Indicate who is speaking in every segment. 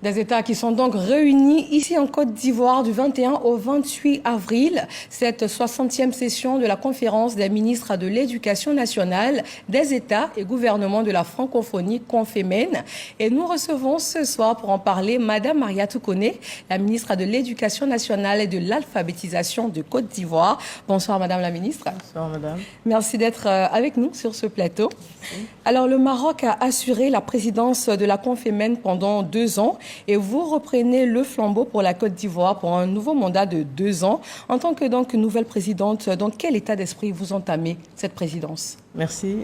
Speaker 1: Des États qui sont donc réunis ici en Côte d'Ivoire du 21 au 28 avril. Cette 60e session de la conférence des ministres de l'Éducation nationale des États et gouvernements de la francophonie Confémène. Et nous recevons ce soir pour en parler Madame Mariatou Koné, la ministre de l'Éducation nationale et de l'alphabétisation de Côte d'Ivoire. Bonsoir Madame la ministre.
Speaker 2: Bonsoir Madame.
Speaker 1: Merci d'être avec nous sur ce plateau. Merci. Alors le Maroc a assuré la présidence de la Confémène pendant 2 ans. Et vous reprenez le flambeau pour la Côte d'Ivoire pour un nouveau mandat de 2 ans. En tant que nouvelle présidente, dans quel état d'esprit vous entamez cette présidence?
Speaker 2: Merci.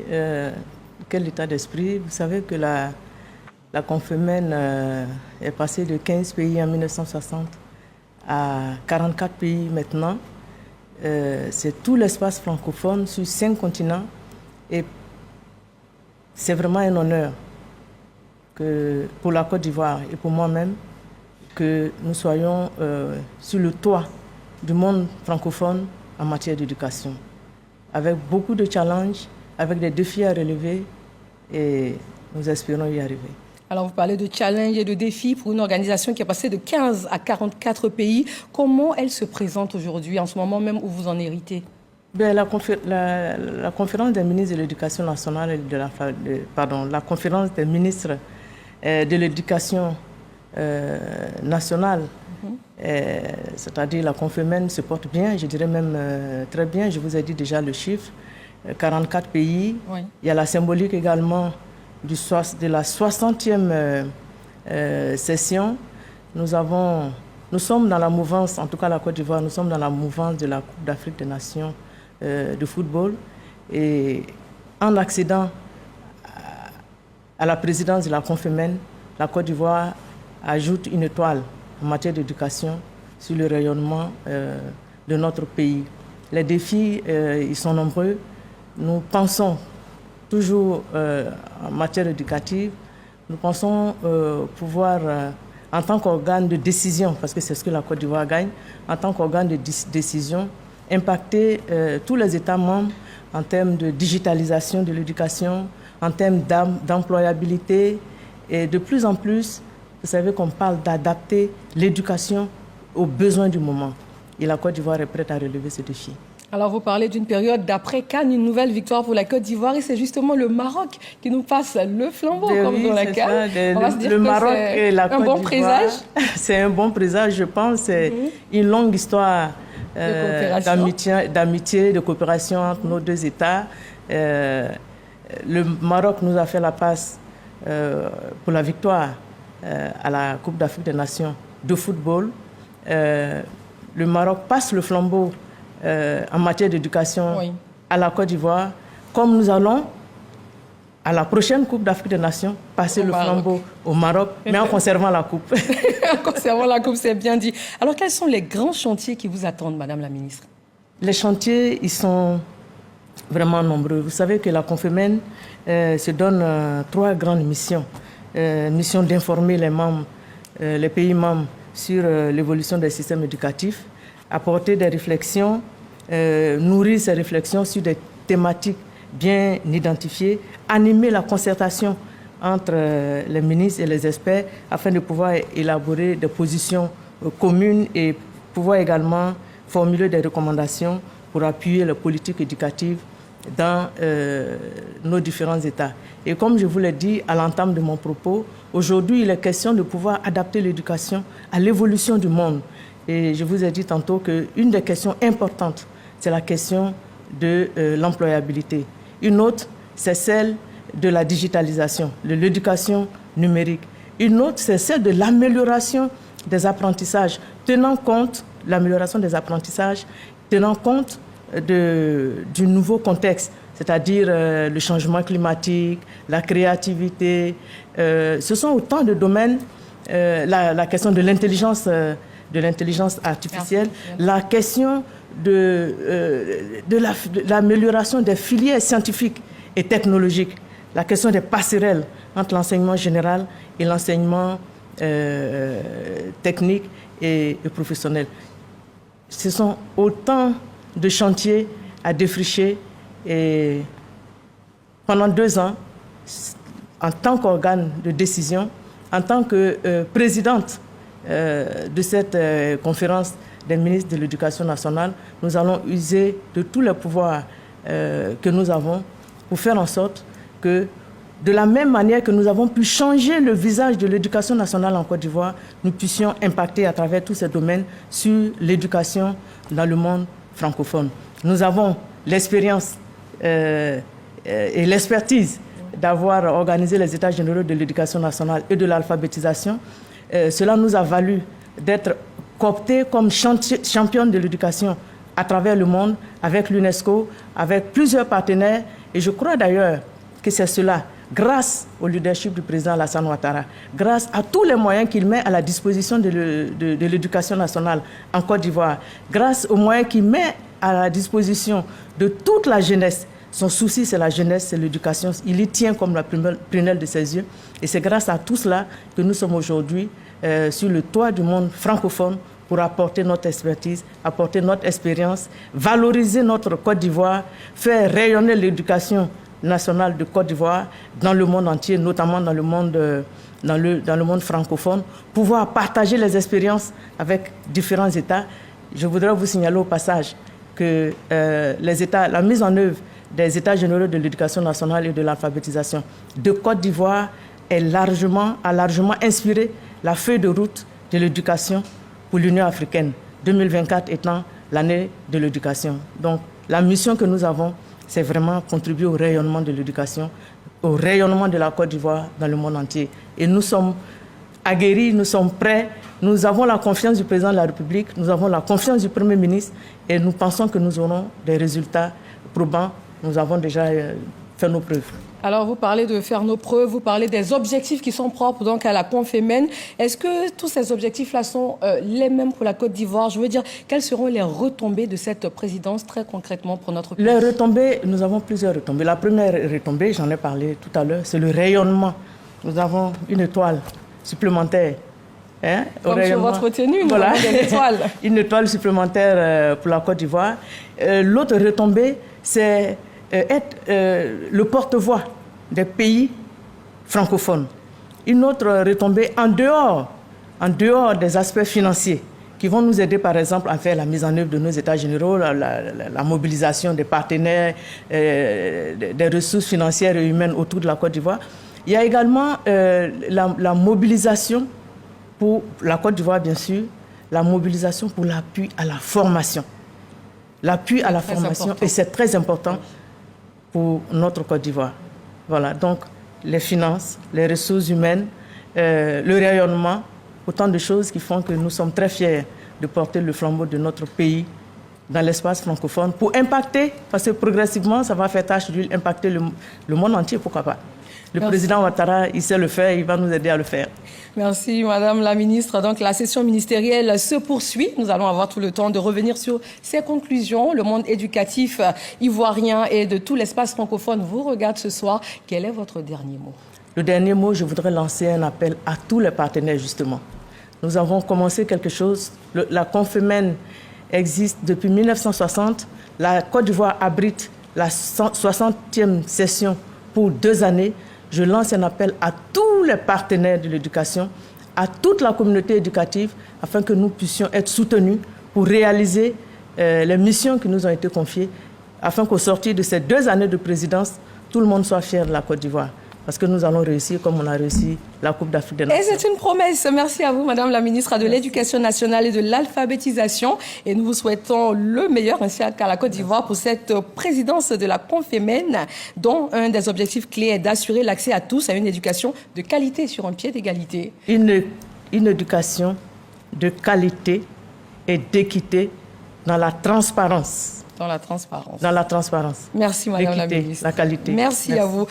Speaker 2: Quel état d'esprit? Vous savez que la Confémène est passée de 15 pays en 1960 à 44 pays maintenant. C'est tout l'espace francophone sur 5 continents. Et c'est vraiment un honneur pour la Côte d'Ivoire et pour moi-même, que nous soyons sur le toit du monde francophone en matière d'éducation, avec beaucoup de challenges, avec des défis à relever, et nous espérons y arriver.
Speaker 1: Alors vous parlez de challenges et de défis pour une organisation qui est passée de 15 à 44 pays. Comment elle se présente aujourd'hui, en ce moment même où vous en héritez?
Speaker 2: Bien, la conférence des ministres de l'Éducation nationale et la conférence des ministres de l'éducation nationale, c'est-à-dire la Confémène se porte bien, je dirais même très bien. Je vous ai dit déjà le chiffre, 44 pays. Oui. Il y a la symbolique également de la 60e session. Nous sommes dans la mouvance, en tout cas la Côte d'Ivoire, nous sommes dans la mouvance de la Coupe d'Afrique des Nations de football. Et en accédant à la présidence de la Confémène, la Côte d'Ivoire ajoute une étoile en matière d'éducation sur le rayonnement de notre pays. Les défis, ils sont nombreux. Nous pensons toujours en matière éducative, nous pensons pouvoir, en tant qu'organe de décision, parce que c'est ce que la Côte d'Ivoire gagne, en tant qu'organe de décision, impacter tous les États membres en termes de digitalisation de l'éducation, en termes d'employabilité. Et de plus en plus, vous savez qu'on parle d'adapter l'éducation aux besoins du moment. Et la Côte d'Ivoire est prête à relever ce défi.
Speaker 1: Alors vous parlez d'une période d'après-Cannes, une nouvelle victoire pour la Côte d'Ivoire, et c'est justement le Maroc qui nous passe le flambeau comme dans la Cannes. On va se dire
Speaker 2: le
Speaker 1: que
Speaker 2: Maroc et la Côte
Speaker 1: bon présage.
Speaker 2: C'est un bon présage, je pense. C'est une longue histoire d'amitié, de coopération entre nos deux États. Le Maroc nous a fait la passe pour la victoire à la Coupe d'Afrique des Nations de football. Le Maroc passe le flambeau en matière d'éducation à la Côte d'Ivoire, comme nous allons à la prochaine Coupe d'Afrique des Nations passer le flambeau au Maroc, mais en conservant la Coupe.
Speaker 1: En conservant la Coupe, c'est bien dit. Alors quels sont les grands chantiers qui vous attendent, Madame la ministre?
Speaker 2: Les chantiers, ils sont vraiment nombreux. Vous savez que la Confémène se donne 3 grandes missions. Mission d'informer les pays membres sur l'évolution des systèmes éducatifs, apporter des réflexions, nourrir ces réflexions sur des thématiques bien identifiées, animer la concertation entre les ministres et les experts afin de pouvoir élaborer des positions communes et pouvoir également formuler des recommandations pour appuyer les politiques éducatives dans nos différents États. Et comme je vous l'ai dit à l'entame de mon propos, aujourd'hui, il est question de pouvoir adapter l'éducation à l'évolution du monde. Et je vous ai dit tantôt qu'une des questions importantes, c'est la question de l'employabilité. Une autre, c'est celle de la digitalisation, de l'éducation numérique. Une autre, c'est celle de l'amélioration des apprentissages, tenant compte du nouveau contexte, c'est-à-dire le changement climatique, la créativité. Ce sont autant de domaines, la question de l'intelligence artificielle, la question de l'amélioration des filières scientifiques et technologiques, la question des passerelles entre l'enseignement général et l'enseignement technique et professionnel. Ce sont autant de chantiers à défricher, et pendant 2 ans, en tant qu'organe de décision, en tant que présidente de cette conférence des ministres de l'Éducation nationale, nous allons user de tous les pouvoirs que nous avons pour faire en sorte que, de la même manière que nous avons pu changer le visage de l'éducation nationale en Côte d'Ivoire, nous puissions impacter à travers tous ces domaines sur l'éducation dans le monde francophone. Nous avons l'expérience et l'expertise d'avoir organisé les États généraux de l'éducation nationale et de l'alphabétisation. Cela nous a valu d'être cooptés comme championne de l'éducation à travers le monde, avec l'UNESCO, avec plusieurs partenaires. Et je crois d'ailleurs que c'est cela, grâce au leadership du président Alassane Ouattara, grâce à tous les moyens qu'il met à la disposition de l'éducation nationale en Côte d'Ivoire, grâce aux moyens qu'il met à la disposition de toute la jeunesse. Son souci, c'est la jeunesse, c'est l'éducation. Il y tient comme la prunelle de ses yeux. Et c'est grâce à tout cela que nous sommes aujourd'hui sur le toit du monde francophone pour apporter notre expertise, apporter notre expérience, valoriser notre Côte d'Ivoire, faire rayonner l'éducation nationale de Côte d'Ivoire dans le monde entier, notamment dans le monde francophone, pouvoir partager les expériences avec différents États. Je voudrais vous signaler au passage que la mise en œuvre des États généraux de l'éducation nationale et de l'alphabétisation de Côte d'Ivoire a largement inspiré la feuille de route de l'éducation pour l'Union africaine, 2024 étant l'année de l'éducation. Donc, la mission que nous avons, c'est vraiment contribuer au rayonnement de l'éducation, au rayonnement de la Côte d'Ivoire dans le monde entier. Et nous sommes aguerris, nous sommes prêts, nous avons la confiance du président de la République, nous avons la confiance du Premier ministre et nous pensons que nous aurons des résultats probants. Nous avons déjà fait nos preuves.
Speaker 1: Alors, vous parlez de faire nos preuves, vous parlez des objectifs qui sont propres donc à la Confémen. Est-ce que tous ces objectifs-là sont les mêmes pour la Côte d'Ivoire? Je veux dire, quelles seront les retombées de cette présidence très concrètement pour notre pays?
Speaker 2: Les retombées, nous avons plusieurs retombées. La première retombée, j'en ai parlé tout à l'heure, c'est le rayonnement. Nous avons une étoile supplémentaire.
Speaker 1: Comme sur votre tenue, nous avons une étoile.
Speaker 2: Une étoile supplémentaire pour la Côte d'Ivoire. L'autre retombée, c'est être le porte-voix des pays francophones. Une autre retombée en dehors des aspects financiers qui vont nous aider, par exemple, à faire la mise en œuvre de nos États généraux, la mobilisation des partenaires, des ressources financières et humaines autour de la Côte d'Ivoire. Il y a également la mobilisation pour la Côte d'Ivoire, bien sûr, la mobilisation pour l'appui à la formation. L'appui à la formation, et c'est très important pour notre Côte d'Ivoire. Voilà, donc les finances, les ressources humaines, le rayonnement, autant de choses qui font que nous sommes très fiers de porter le flambeau de notre pays dans l'espace francophone pour impacter, parce que progressivement, ça va faire tâche d'huile, impacter le monde entier, pourquoi pas. Le président Ouattara, il sait le faire, il va nous aider à le faire.
Speaker 1: Merci, Madame la Ministre. Donc, la session ministérielle se poursuit. Nous allons avoir tout le temps de revenir sur ces conclusions. Le monde éducatif ivoirien et de tout l'espace francophone vous regarde ce soir. Quel est votre dernier mot?
Speaker 2: Le dernier mot, je voudrais lancer un appel à tous les partenaires, justement. Nous avons commencé quelque chose. La Confémen existe depuis 1960. La Côte d'Ivoire abrite la 60e session pour 2 années. Je lance un appel à tous les partenaires de l'éducation, à toute la communauté éducative, afin que nous puissions être soutenus pour réaliser les missions qui nous ont été confiées, afin qu'au sortir de ces 2 années de présidence, tout le monde soit fier de la Côte d'Ivoire. Parce que nous allons réussir comme on a réussi la Coupe d'Afrique des Nations.
Speaker 1: Et c'est une promesse. Merci à vous, Madame la Ministre de l'Éducation nationale et de l'alphabétisation. Et nous vous souhaitons le meilleur ainsi qu'à la Côte d'Ivoire pour cette présidence de la Confémen, dont un des objectifs clés est d'assurer l'accès à tous à une éducation de qualité sur un pied d'égalité.
Speaker 2: Une éducation de qualité et d'équité dans la transparence.
Speaker 1: Dans la transparence.
Speaker 2: Dans la transparence.
Speaker 1: Merci, Madame la Ministre.
Speaker 2: La qualité.
Speaker 1: Merci à vous.